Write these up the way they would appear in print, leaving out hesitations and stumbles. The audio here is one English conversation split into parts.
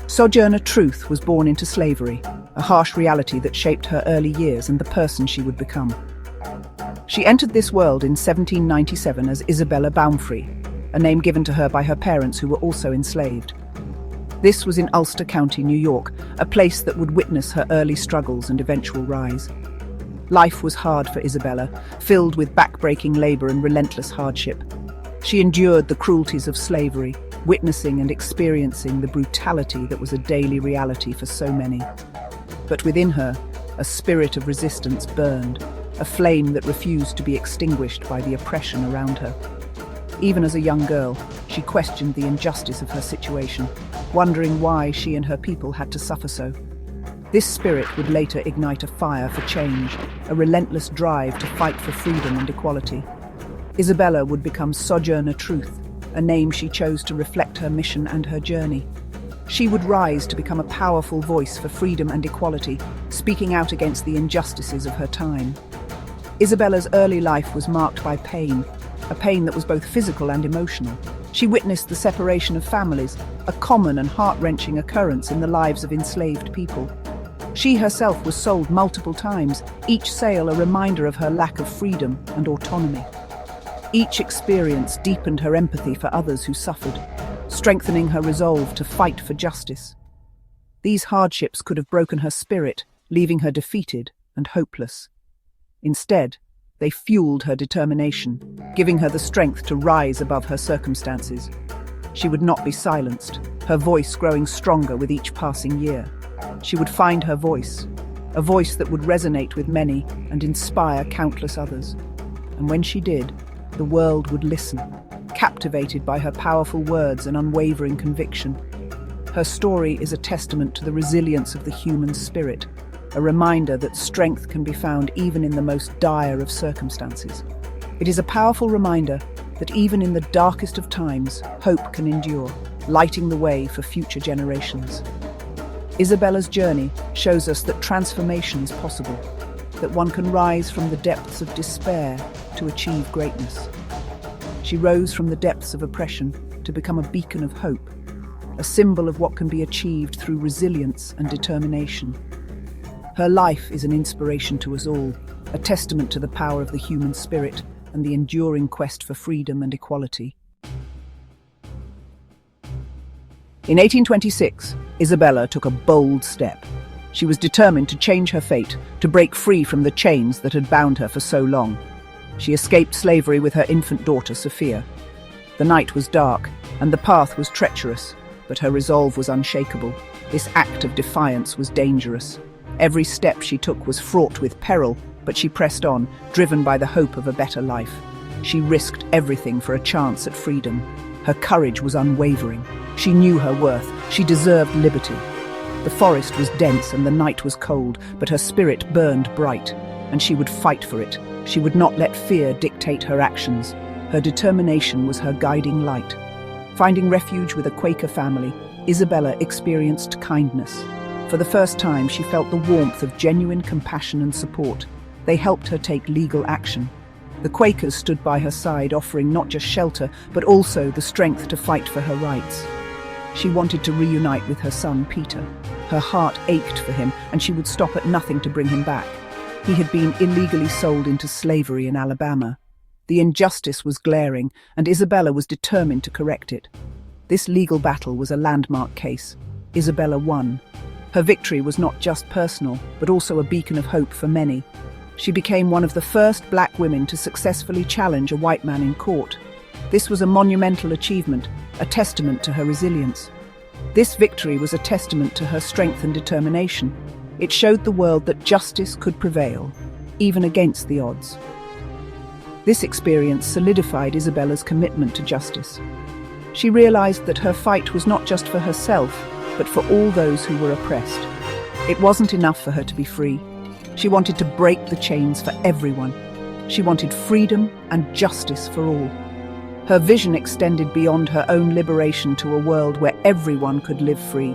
Sojourner Truth was born into slavery, a harsh reality that shaped her early years and the person she would become. She entered this world in 1797 as Isabella Baumfree, a name given to her by her parents who were also enslaved. This was in Ulster County, New York, a place that would witness her early struggles and eventual rise. Life was hard for Isabella, filled with backbreaking labor and relentless hardship. She endured the cruelties of slavery, witnessing and experiencing the brutality that was a daily reality for so many. But within her, a spirit of resistance burned, a flame that refused to be extinguished by the oppression around her. Even as a young girl, she questioned the injustice of her situation, wondering why she and her people had to suffer so. This spirit would later ignite a fire for change, a relentless drive to fight for freedom and equality. Isabella would become Sojourner Truth, a name she chose to reflect her mission and her journey. She would rise to become a powerful voice for freedom and equality, speaking out against the injustices of her time. Isabella's early life was marked by pain, a pain that was both physical and emotional. She witnessed the separation of families, a common and heart-wrenching occurrence in the lives of enslaved people. She herself was sold multiple times, each sale a reminder of her lack of freedom and autonomy. Each experience deepened her empathy for others who suffered, strengthening her resolve to fight for justice. These hardships could have broken her spirit, leaving her defeated and hopeless. Instead, they fueled her determination, giving her the strength to rise above her circumstances. She would not be silenced, her voice growing stronger with each passing year. She would find her voice, a voice that would resonate with many and inspire countless others. And when she did, the world would listen, captivated by her powerful words and unwavering conviction. Her story is a testament to the resilience of the human spirit, a reminder that strength can be found even in the most dire of circumstances. It is a powerful reminder that even in the darkest of times, hope can endure, lighting the way for future generations. Isabella's journey shows us that transformation is possible, that one can rise from the depths of despair to achieve greatness. She rose from the depths of oppression to become a beacon of hope, a symbol of what can be achieved through resilience and determination. Her life is an inspiration to us all, a testament to the power of the human spirit and the enduring quest for freedom and equality. In 1826, Isabella took a bold step. She was determined to change her fate, to break free from the chains that had bound her for so long. She escaped slavery with her infant daughter, Sophia. The night was dark, and the path was treacherous, but her resolve was unshakable. This act of defiance was dangerous. Every step she took was fraught with peril, but she pressed on, driven by the hope of a better life. She risked everything for a chance at freedom. Her courage was unwavering. She knew her worth. She deserved liberty. The forest was dense and the night was cold, but her spirit burned bright, and she would fight for it. She would not let fear dictate her actions. Her determination was her guiding light. Finding refuge with a Quaker family, Isabella experienced kindness. For the first time, she felt the warmth of genuine compassion and support. They helped her take legal action. The Quakers stood by her side, offering not just shelter, but also the strength to fight for her rights. She wanted to reunite with her son, Peter. Her heart ached for him, and she would stop at nothing to bring him back. He had been illegally sold into slavery in Alabama. The injustice was glaring, and Isabella was determined to correct it. This legal battle was a landmark case. Isabella won. Her victory was not just personal, but also a beacon of hope for many. She became one of the first black women to successfully challenge a white man in court. This was a monumental achievement, a testament to her resilience. This victory was a testament to her strength and determination. It showed the world that justice could prevail, even against the odds. This experience solidified Isabella's commitment to justice. She realized that her fight was not just for herself, but for all those who were oppressed. It wasn't enough for her to be free. She wanted to break the chains for everyone. She wanted freedom and justice for all. Her vision extended beyond her own liberation to a world where everyone could live free.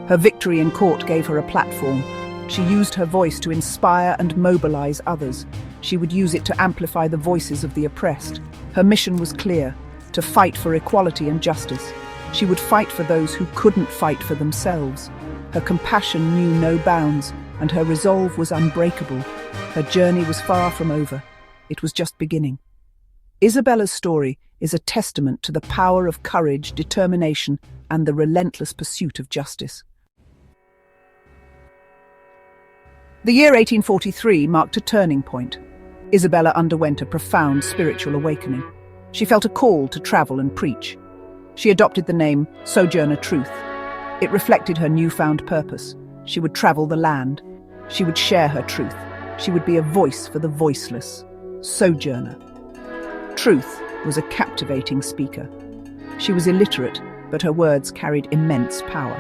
Her victory in court gave her a platform. She used her voice to inspire and mobilize others. She would use it to amplify the voices of the oppressed. Her mission was clear: to fight for equality and justice. She would fight for those who couldn't fight for themselves. Her compassion knew no bounds, and her resolve was unbreakable. Her journey was far from over. It was just beginning. Isabella's story is a testament to the power of courage, determination, and the relentless pursuit of justice. The year 1843 marked a turning point. Isabella underwent a profound spiritual awakening. She felt a call to travel and preach. She adopted the name Sojourner Truth. It reflected her newfound purpose. She would travel the land. She would share her truth. She would be a voice for the voiceless. Sojourner Truth was a captivating speaker. She was illiterate, but her words carried immense power.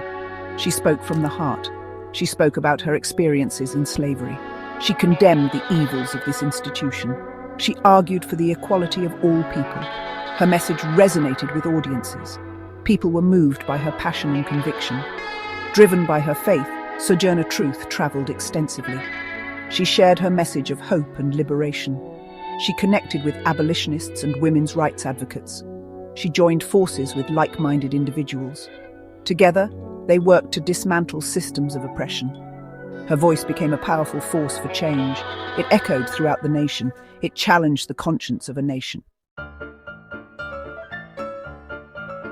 She spoke from the heart. She spoke about her experiences in slavery. She condemned the evils of this institution. She argued for the equality of all people. Her message resonated with audiences. People were moved by her passion and conviction. Driven by her faith, Sojourner Truth traveled extensively. She shared her message of hope and liberation. She connected with abolitionists and women's rights advocates. She joined forces with like-minded individuals. Together, they worked to dismantle systems of oppression. Her voice became a powerful force for change. It echoed throughout the nation. It challenged the conscience of a nation.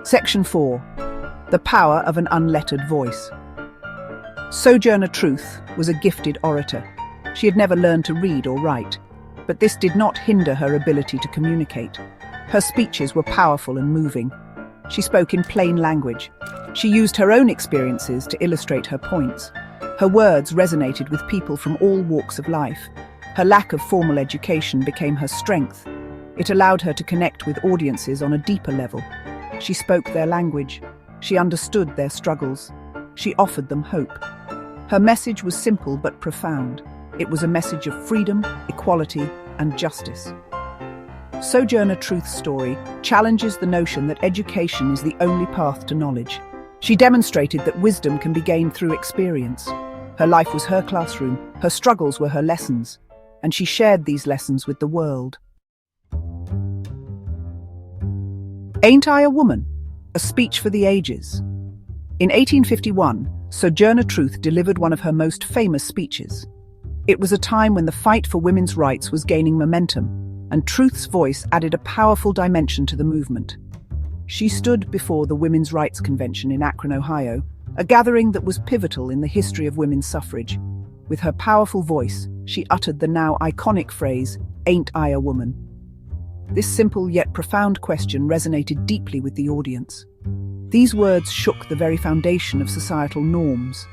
Section 4. The Power of an Unlettered Voice. Sojourner Truth was a gifted orator. She had never learned to read or write, but this did not hinder her ability to communicate. Her speeches were powerful and moving. She spoke in plain language. She used her own experiences to illustrate her points. Her words resonated with people from all walks of life. Her lack of formal education became her strength. It allowed her to connect with audiences on a deeper level. She spoke their language. She understood their struggles. She offered them hope. Her message was simple but profound. It was a message of freedom, equality, and justice. Sojourner Truth's story challenges the notion that education is the only path to knowledge. She demonstrated that wisdom can be gained through experience. Her life was her classroom, her struggles were her lessons, and she shared these lessons with the world. Ain't I a Woman? A Speech for the Ages. In 1851, Sojourner Truth delivered one of her most famous speeches. It was a time when the fight for women's rights was gaining momentum, and Truth's voice added a powerful dimension to the movement. She stood before the Women's Rights Convention in Akron, Ohio, a gathering that was pivotal in the history of women's suffrage. With her powerful voice, she uttered the now iconic phrase, "Ain't I a woman?" This simple yet profound question resonated deeply with the audience. These words shook the very foundation of societal norms.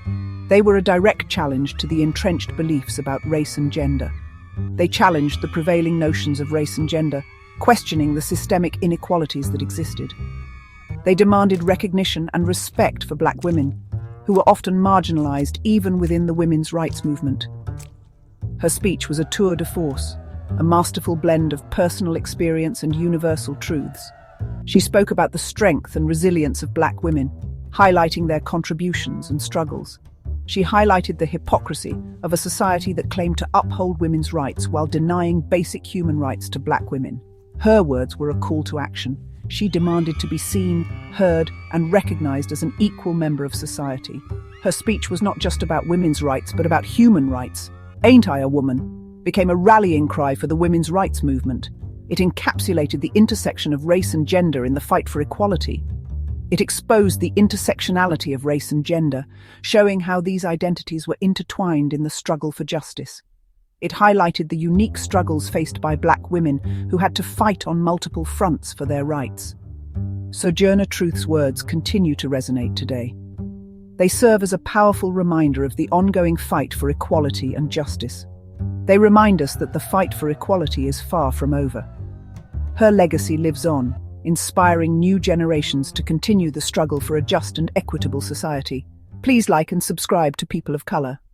They were a direct challenge to the entrenched beliefs about race and gender. They challenged the prevailing notions of race and gender, questioning the systemic inequalities that existed. They demanded recognition and respect for Black women, who were often marginalized even within the women's rights movement. Her speech was a tour de force, a masterful blend of personal experience and universal truths. She spoke about the strength and resilience of Black women, highlighting their contributions and struggles. She highlighted the hypocrisy of a society that claimed to uphold women's rights while denying basic human rights to Black women. Her words were a call to action. She demanded to be seen, heard, and recognized as an equal member of society. Her speech was not just about women's rights, but about human rights. "Ain't I a Woman?" became a rallying cry for the women's rights movement. It encapsulated the intersection of race and gender in the fight for equality. It exposed the intersectionality of race and gender, showing how these identities were intertwined in the struggle for justice. It highlighted the unique struggles faced by Black women who had to fight on multiple fronts for their rights. Sojourner Truth's words continue to resonate today. They serve as a powerful reminder of the ongoing fight for equality and justice. They remind us that the fight for equality is far from over. Her legacy lives on, inspiring new generations to continue the struggle for a just and equitable society. Please like and subscribe to People of Color.